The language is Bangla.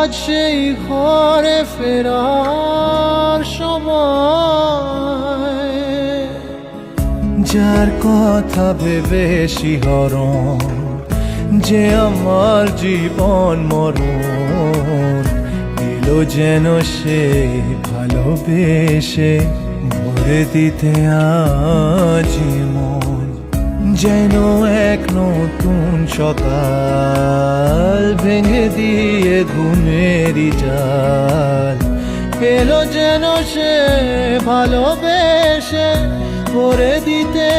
আজ সেই ঘরে ফেরার সময়, যার কথা ভেবে শিহরণ যে আমার জীবন মরণ, এলো যেন সে ভালোবেসে ভরে দিতে আজ মন। যেন এক নতুন সকাল ভেঙে দিয়ে ঘুমেরই জাল, এলো যেন সে ভালোবেসে ভরে দিতে